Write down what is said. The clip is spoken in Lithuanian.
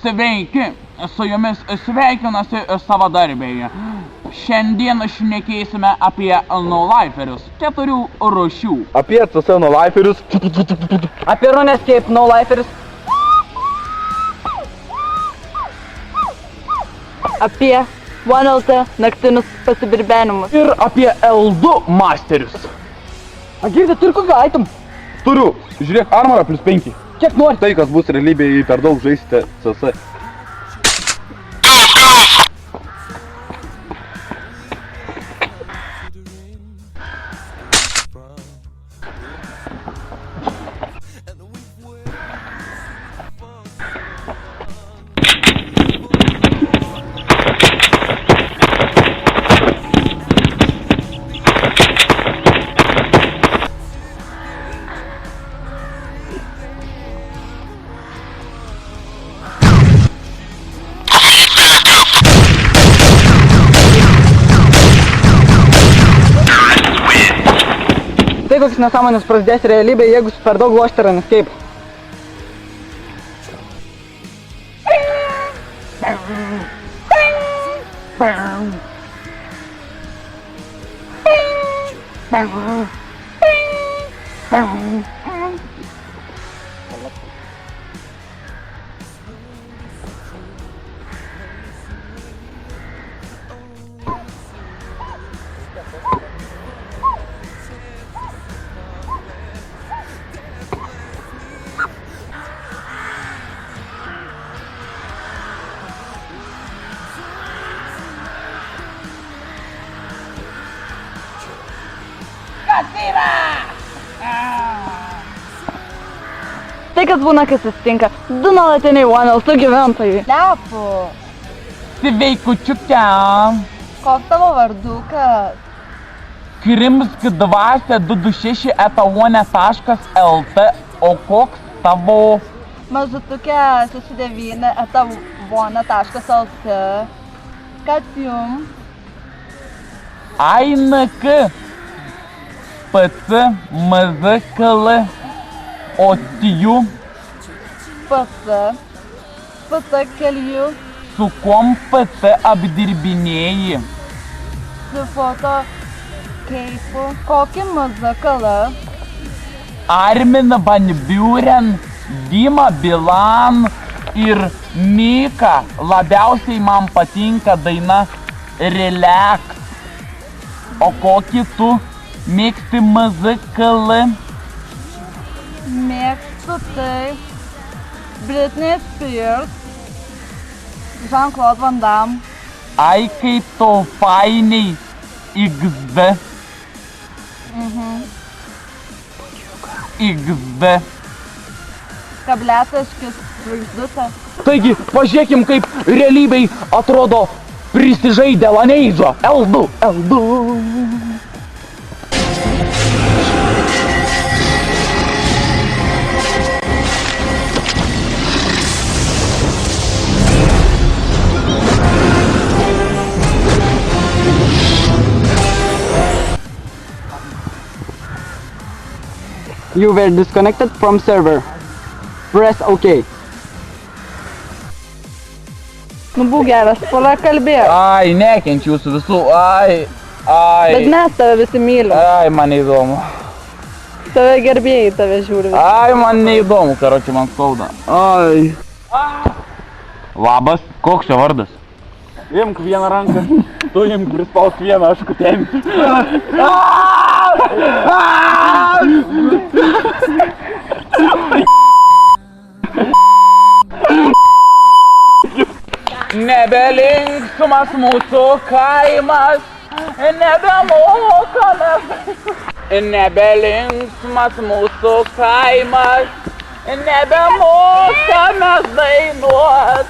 Sveiki, su jumis sveikinasi savadarbiai. Šiandien šnekėsime apie no-liferius 4 rūšių. Apie CC no-liferius. Apie RuneScape no-liferius. Apie OneLT naktinius pasibirbenimus. Ir apie L2 masterius. Girdi, turi kokio item? Turiu, žiūrėk, armorą +5. Kiek nori? Tai, kas bus realybėje, per daug žaisite CC. Tai kokius nesąmonės prasidės realybėje, jeigu per daug lošti RuneScape. Tai kas būna, kai susitinka 2 nuolatiniai OneLT gyventojai. Lepu, Sveikučiuke, koks tavo vardukas? Krimsk dvasia 226@one.lt, o koks tavo? Mažutukė 69@one.lt. Kas jum? AINK PC MZKL OTIU PC keliu su kom PC apdirbinėji. su foto keipu. Kokį muzikalą? Armin van Buren, Dima Bilan ir Mika. Labiausiai man patinka daina Relax. O kokį tu mėgsti MZKL? Mėgstu tai Britney Spears, Jean-Claude Van Damme. Ai, kaip tau fainiai XD. XD. Kabletaškis žvaigždutė. Taigi, pažiūrėkim, kaip realybėj atrodo prisižaidę Laneidžą. L2. You were disconnected from server. Press OK. Nu būk geras, pala kalbėk. Ai, nekenčiu jūsų visų. Bet mes tave visi mylim. Ai, man neįdomu. Tave gerbėjai tave žiūri. Ai, man neįdomu, karoči, man skauda. Ai. Labas, koks čia vardas? Imk vieną ranką. Tu imk prispausk vieną, aš kutemsiu. Nebelinksmas mūsų kaimas, nebemokamas. Nebelinksmas mūsų kaimas, nebemokamas dainuot.